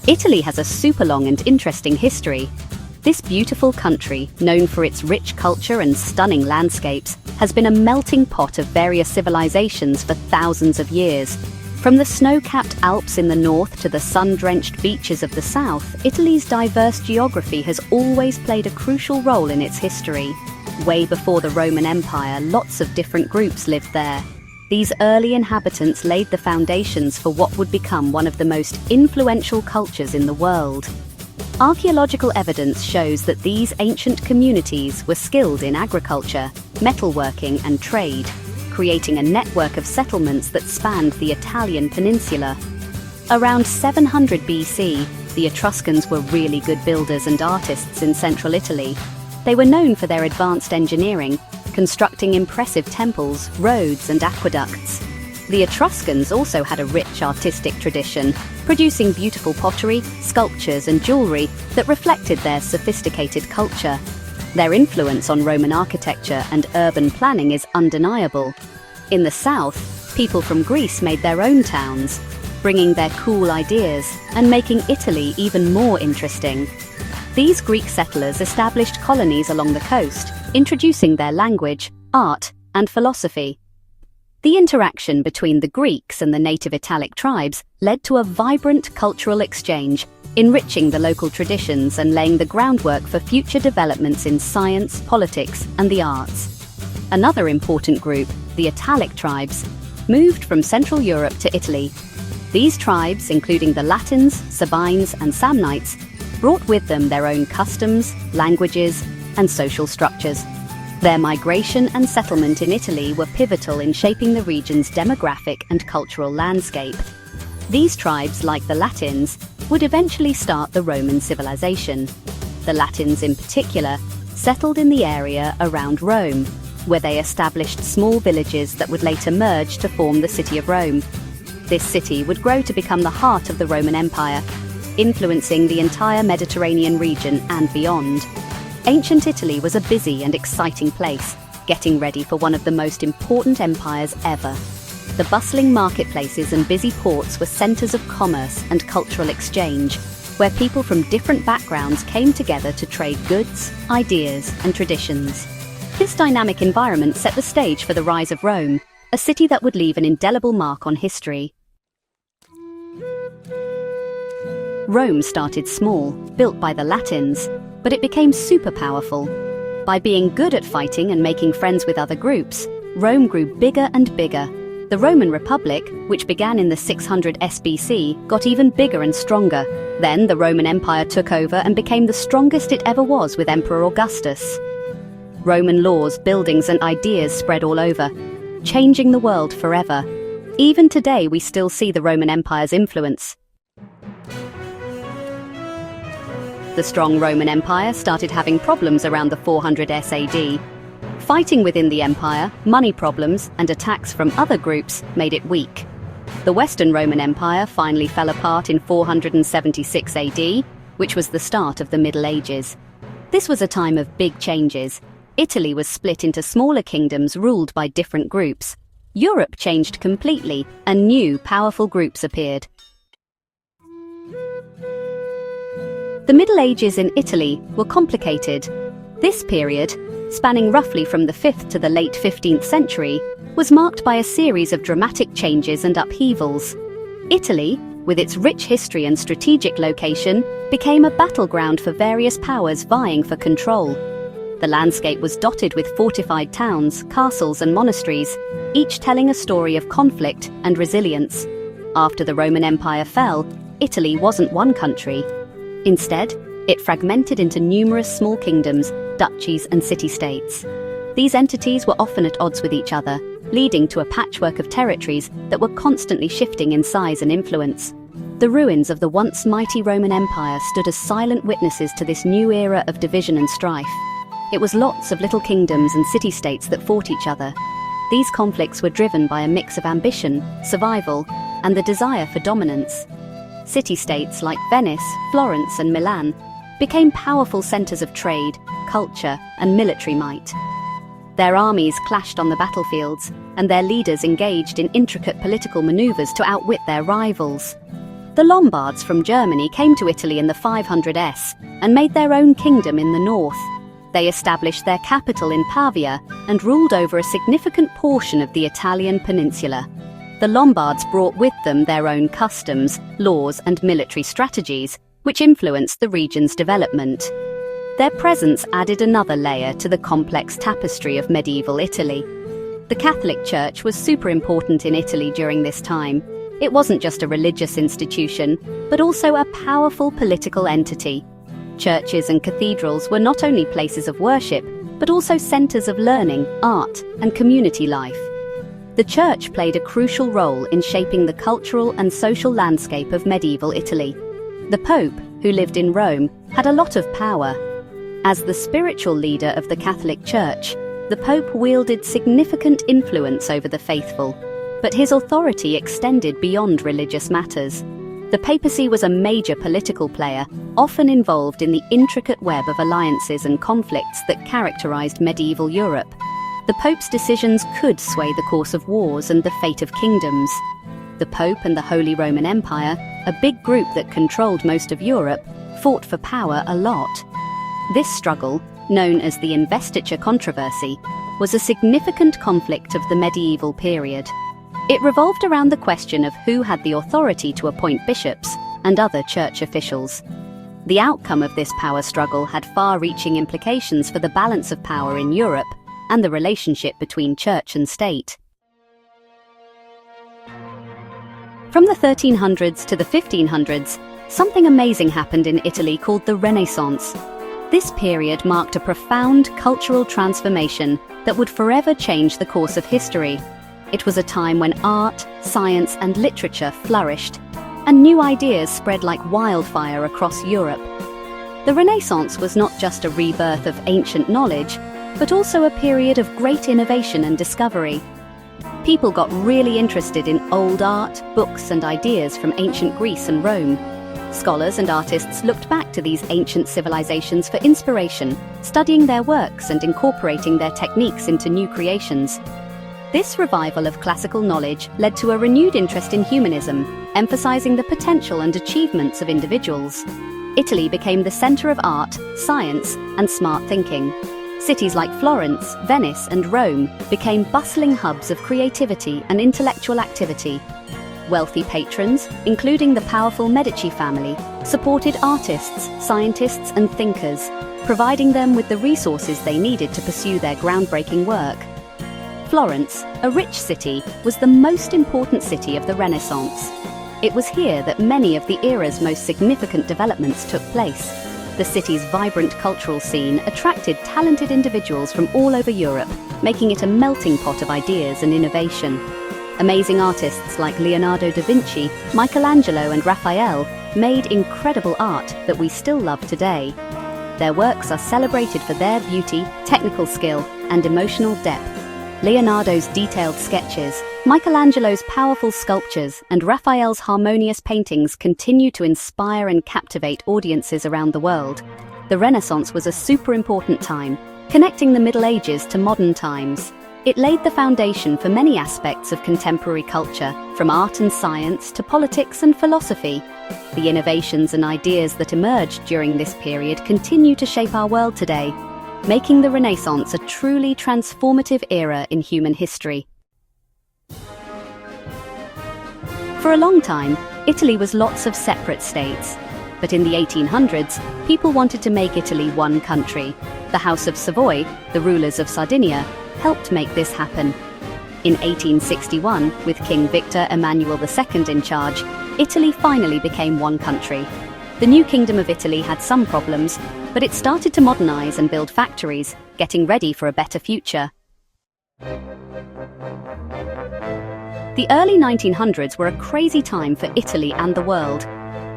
Italy has a super long and interesting history. This beautiful country, known for its rich culture and stunning landscapes, has been a melting pot of various civilizations for thousands of years. From the snow-capped Alps in the north to the sun-drenched beaches of the south, Italy's diverse geography has always played a crucial role in its history. Way before the Roman Empire, lots of different groups lived there. These early inhabitants laid the foundations for what would become one of the most influential cultures in the world. Archaeological evidence shows that these ancient communities were skilled in agriculture, metalworking, and trade, creating a network of settlements that spanned the Italian peninsula. Around 700 BC, the Etruscans were really good builders and artists in central Italy. They were known for their advanced engineering, constructing impressive temples, roads, and aqueducts. The Etruscans also had a rich artistic tradition, producing beautiful pottery, sculptures, and jewelry that reflected their sophisticated culture. Their influence on Roman architecture and urban planning is undeniable. In the south, people from Greece made their own towns, bringing their cool ideas and making Italy even more interesting. These Greek settlers established colonies along the coast, introducing their language, art, and philosophy. The interaction between the Greeks and the native Italic tribes led to a vibrant cultural exchange, enriching the local traditions and laying the groundwork for future developments in science, politics, and the arts. Another important group, the Italic tribes, moved from Central Europe to Italy. These tribes, including the Latins, Sabines, and Samnites, brought with them their own customs, languages, and social structures. Their migration and settlement in Italy were pivotal in shaping the region's demographic and cultural landscape. These tribes, like the Latins, would eventually start the Roman civilization. The Latins, in particular, settled in the area around Rome, where they established small villages that would later merge to form the city of Rome. This city would grow to become the heart of the Roman Empire, influencing the entire Mediterranean region and beyond. Ancient Italy was a busy and exciting place, getting ready for one of the most important empires ever. The bustling marketplaces and busy ports were centers of commerce and cultural exchange, where people from different backgrounds came together to trade goods, ideas, and traditions. This dynamic environment set the stage for the rise of Rome, a city that would leave an indelible mark on history. Rome started small, built by the Latins, but it became super powerful. By being good at fighting and making friends with other groups, Rome grew bigger and bigger. The Roman Republic, which began in the 600 SBC, got even bigger and stronger. Then the Roman Empire took over and became the strongest it ever was with Emperor Augustus. Roman laws, buildings, and ideas spread all over, changing the world forever. Even today, we still see the Roman Empire's influence. The strong Roman Empire started having problems around the 400 SAD. Fighting within the empire, money problems, and attacks from other groups made it weak. The Western Roman Empire finally fell apart in 476 AD, which was the start of the Middle Ages. This was a time of big changes. Italy was split into smaller kingdoms ruled by different groups. Europe changed completely, and new, powerful groups appeared. The Middle Ages in Italy were complicated. This period, spanning roughly from the 5th to the late 15th century, was marked by a series of dramatic changes and upheavals. Italy, with its rich history and strategic location, became a battleground for various powers vying for control. The landscape was dotted with fortified towns, castles, and monasteries, each telling a story of conflict and resilience. After the Roman Empire fell, Italy wasn't one country. Instead, it fragmented into numerous small kingdoms, duchies, and city-states. These entities were often at odds with each other, leading to a patchwork of territories that were constantly shifting in size and influence. The ruins of the once mighty Roman Empire stood as silent witnesses to this new era of division and strife. It was lots of little kingdoms and city-states that fought each other. These conflicts were driven by a mix of ambition, survival, and the desire for dominance. City-states like Venice, Florence, and Milan became powerful centers of trade, culture, and military might. Their armies clashed on the battlefields, and their leaders engaged in intricate political maneuvers to outwit their rivals. The Lombards from Germany came to Italy in the 500s and made their own kingdom in the north. They established their capital in Pavia and ruled over a significant portion of the Italian peninsula. The Lombards brought with them their own customs, laws, and military strategies, which influenced the region's development. Their presence added another layer to the complex tapestry of medieval Italy. The Catholic Church was super important in Italy during this time. It wasn't just a religious institution, but also a powerful political entity. Churches and cathedrals were not only places of worship, but also centers of learning, art, and community life. The church played a crucial role in shaping the cultural and social landscape of medieval Italy. The Pope, who lived in Rome, had a lot of power. As the spiritual leader of the Catholic Church, the Pope wielded significant influence over the faithful, but his authority extended beyond religious matters. The papacy was a major political player, often involved in the intricate web of alliances and conflicts that characterized medieval Europe. The Pope's decisions could sway the course of wars and the fate of kingdoms. The Pope and the Holy Roman Empire, a big group that controlled most of Europe, fought for power a lot. This struggle, known as the investiture controversy, was a significant conflict of the medieval period. It revolved around the question of who had the authority to appoint bishops and other church officials. The outcome of this power struggle had far-reaching implications for the balance of power in Europe and the relationship between church and state. From the 1300s to the 1500s, something amazing happened in Italy called the Renaissance. This period marked a profound cultural transformation that would forever change the course of history. It was a time when art, science, and literature flourished, and new ideas spread like wildfire across Europe. The Renaissance was not just a rebirth of ancient knowledge, but also a period of great innovation and discovery. People got really interested in old art, books, and ideas from ancient Greece and Rome. Scholars and artists looked back to these ancient civilizations for inspiration, studying their works and incorporating their techniques into new creations. This revival of classical knowledge led to a renewed interest in humanism, emphasizing the potential and achievements of individuals. Italy became the center of art, science, and smart thinking. Cities like Florence, Venice, and Rome became bustling hubs of creativity and intellectual activity. Wealthy patrons, including the powerful Medici family, supported artists, scientists, and thinkers, providing them with the resources they needed to pursue their groundbreaking work. Florence, a rich city, was the most important city of the Renaissance. It was here that many of the era's most significant developments took place. The city's vibrant cultural scene attracted talented individuals from all over Europe, making it a melting pot of ideas and innovation. Amazing artists like Leonardo da Vinci, Michelangelo, and Raphael made incredible art that we still love today. Their works are celebrated for their beauty, technical skill, and emotional depth. Leonardo's detailed sketches, Michelangelo's powerful sculptures, and Raphael's harmonious paintings continue to inspire and captivate audiences around the world. The Renaissance was a super important time, connecting the Middle Ages to modern times. It laid the foundation for many aspects of contemporary culture, from art and science to politics and philosophy. The innovations and ideas that emerged during this period continue to shape our world today, making the Renaissance a truly transformative era in human history. For a long time, Italy was lots of separate states. But in the 1800s, people wanted to make Italy one country. The House of Savoy, the rulers of Sardinia, helped make this happen. In 1861, with King Victor Emmanuel II in charge, Italy finally became one country. The new Kingdom of Italy had some problems, but it started to modernize and build factories, getting ready for a better future. The early 1900s were a crazy time for Italy and the world.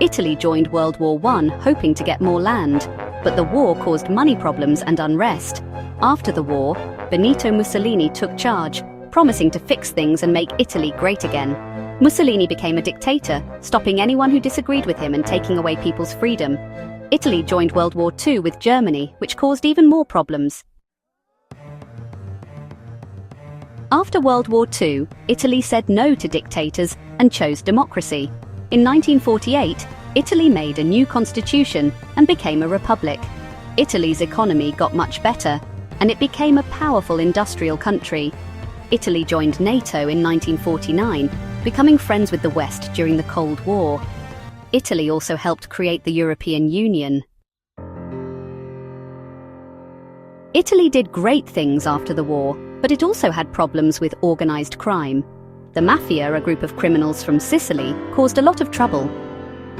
Italy joined World War I hoping to get more land, but the war caused money problems and unrest. After the war, Benito Mussolini took charge, promising to fix things and make Italy great again. Mussolini became a dictator, stopping anyone who disagreed with him and taking away people's freedom. Italy joined World War II with Germany, which caused even more problems. After World War II, Italy said no to dictators and chose democracy. In 1948, Italy made a new constitution and became a republic. Italy's economy got much better, and it became a powerful industrial country. Italy joined NATO in 1949, becoming friends with the West during the Cold War. Italy also helped create the European Union. Italy did great things after the war, but it also had problems with organized crime. The Mafia, a group of criminals from Sicily, caused a lot of trouble.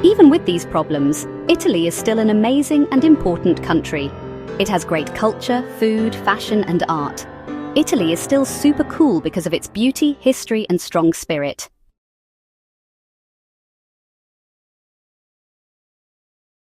Even with these problems, Italy is still an amazing and important country. It has great culture, food, fashion, and art. Italy is still super cool because of its beauty, history, and strong spirit.